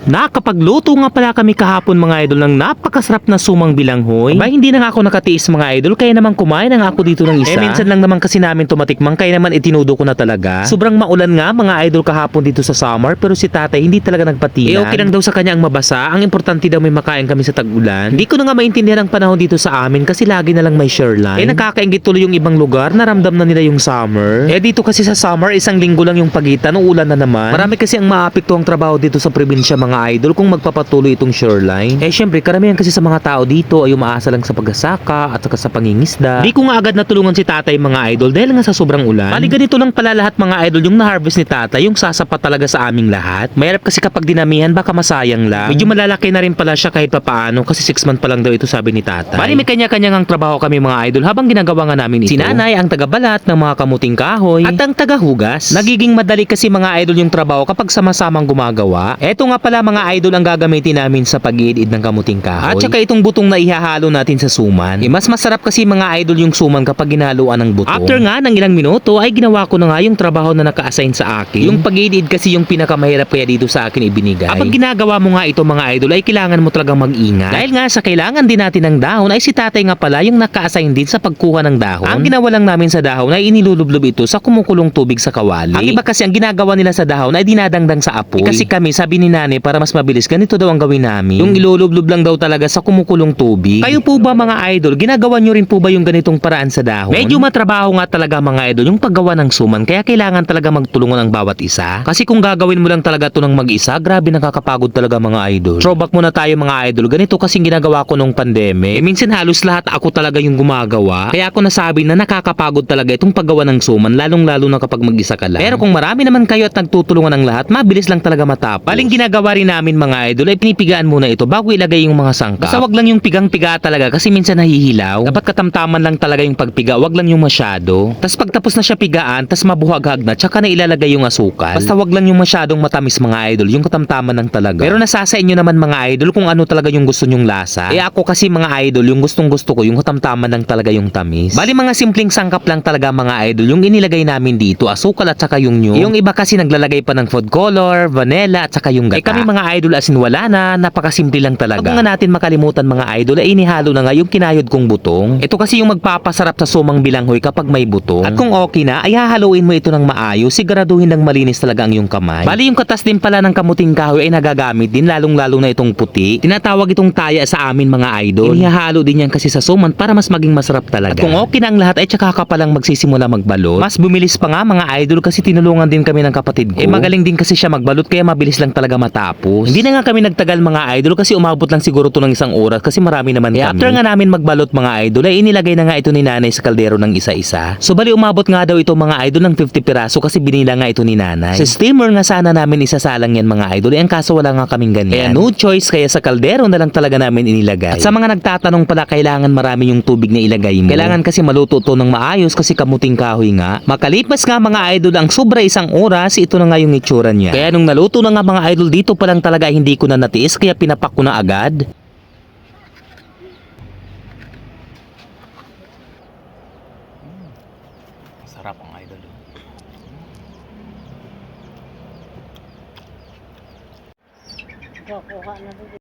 Nakapagluto nga pala kami kahapon mga idol ng napakasarap na sumang bilanghoy. Aba, hindi na nga ako nakatiis mga idol, kaya naman kumain na nga ako dito ng isa. Minsan lang naman kasi namin tumatikman, kaya naman itinudo ko na talaga. Sobrang maulan nga mga idol kahapon dito sa summer, pero si tatay hindi talaga nagpatilan. Okay lang daw sa kanya ang mabasa, ang importante daw may makain kami sa tag-ulan. Hindi ko na nga maintindihan ang panahon dito sa amin kasi lagi na lang may shoreline. Nakakaingit tuloy yung ibang lugar, naramdam na nila yung summer. Dito kasi sa summer, isang linggo lang yung pagitan, uulan na naman. Marami kasi ang maapektuhang trabaho dito sa probinsya mga idol kung magpapatuloy itong shoreline. Syempre karamihan kasi sa mga tao dito ay umaasa lang sa pagkasaka at saka sa pangingisda. Di ko nga agad natulungan si tatay mga idol dahil nga sa sobrang ulan. Bali ganito lang pala lahat mga idol yung na-harvest ni tatay, yung sasapat talaga sa aming lahat. Mahirap kasi kapag dinamihan baka masayang lang. Medyo malalaki na rin pala siya kahit papaano kasi 6 months pa lang daw ito sabi ni tatay. Bali may kanya-kanya ngang trabaho kami mga idol habang ginagawa nga namin ito. Si nanay ang tagabalat ng mga kamuting kahoy at ang tagahugas. Nagiging madali kasi mga idol yung trabaho kapag sama-samang gumagawa. Eto nga pala mga idol ang gagamitin namin sa pag-iidid ng kamuting kahoy. At saka itong butong na ihahalo natin sa suman. Mas masarap kasi mga idol yung suman kapag ginaluan ng butong. After nga ng ilang minuto ay ginawa ko na nga yung trabaho na naka-assign sa akin. Yung pag-iidid kasi yung pinakamahirap kaya dito sa akin ibinigay. Kapag ginagawa mo nga ito mga idol ay kailangan mo talagang mag-ingat. Dahil nga sa kailangan din natin ng dahon ay si tatay nga pala yung naka-assign din sa pagkuha ng dahon. Ang ginawa lang namin sa dahon ay inilulublob ito sa kumukulong tubig sa kawali. Ang iba kasi ang ginagawa nila sa dahon ay dinadangdang sa apoy. Kasi kami sabi ni nanay para mas mabilis ganito daw ang gawin namin. Yung ilulublob lang daw talaga sa kumukulong tubig. Kayo po ba mga idol, ginagawa nyo rin po ba yung ganitong paraan sa dahon? Medyo matrabaho nga talaga mga idol yung paggawa ng suman kaya kailangan talaga magtulungan ang bawat isa. Kasi kung gagawin mo lang talaga to ng mag-isa, grabe nakakapagod talaga mga idol. Throwback muna tayo mga idol, ganito kasing ginagawa ko nung pandemic. Minsan halos lahat ako talaga yung gumagawa. Kaya ako nasabi na nakakapagod talaga itong paggawa ng suman, lalong-lalo na kapag mag-isa ka lang. Pero kung marami naman kayo at nagtutulungan ng lahat, mabilis lang talaga matapos. Baling ginagawa rin namin mga idol ay pinipigaan muna ito bago ilagay yung mga sangkap. Basta wag lang yung pigang-piga talaga kasi minsan nahihilaw. Dapat katamtaman lang talaga yung pagpiga, wag lang yung masyado. Tas pagtapos na siya pigaan, tas mabuhaghag na, tsaka na ilalagay yung asukal. Basta wag lang yung masyadong matamis mga idol, yung katamtaman lang talaga. Pero nasa sa inyo naman mga idol kung ano talaga yung gusto nyong lasa. Ako kasi mga idol, yung gustong gusto ko, yung katamtaman lang talaga yung tamis. Bali mga simpleng sangkap lang talaga mga idol, yung inilagay namin dito, asukal at saka yung new. Yung iba kasi naglalagay pa ng food color, vanilla at saka yung gata. Kami mga idol as in wala na, napakasimple lang talaga. Pag nga natin makalimutan mga idol ay inihalo na nga yung kinayod kong butong. Ito kasi yung magpapasarap sa sumang bilanghoy kapag may butong. At kung okay na, ay hahaluin mo ito ng maayos, siguraduhin ng malinis talaga ang iyong kamay. Bali yung katas din pala ng kamuting kahoy ay nagagamit din, lalong-lalo na itong puti. Tinatawag itong taya sa amin mga idol. Inihahalo din yan kasi sa suman para mas maging masarap talaga. At kung okay na ang lahat ay tsaka ka palang magsisimula magbalot. Mas bumilis pa nga mga idol kasi tinulungan din kami ng kapatid ko. Magaling din kasi siya magbalot kaya mabilis lang talaga matapos. Hindi na nga kami nagtagal mga idol kasi umabot lang siguro to ng 1 oras kasi marami naman kami. After nga namin magbalot mga idol ay inilagay na nga ito ni nanay sa kaldero ng isa-isa. So bali umabot nga daw ito mga idol ng 50 piraso kasi binila nga ito ni nanay. Sa steamer nga sana namin isasalang yan mga idol ang kaso wala nga kaming ganyan. Kaya no choice, kaya sa kaldero na lang talaga namin inilagay. At sa mga nagtatanong pala kailangan marami yung tubig na ilagay mo. Kailangan kasi maluto to ng maayos kasi kamuting kahoy nga. Makalipas nga mga idol ang sobra 1 oras, ito na nga yung itsura niya. Kaya nung naluto na nga mga idol dito pa lang talaga hindi ko na natiis kaya pinapak ko na agad. Sarap ang idol. Kuha na rin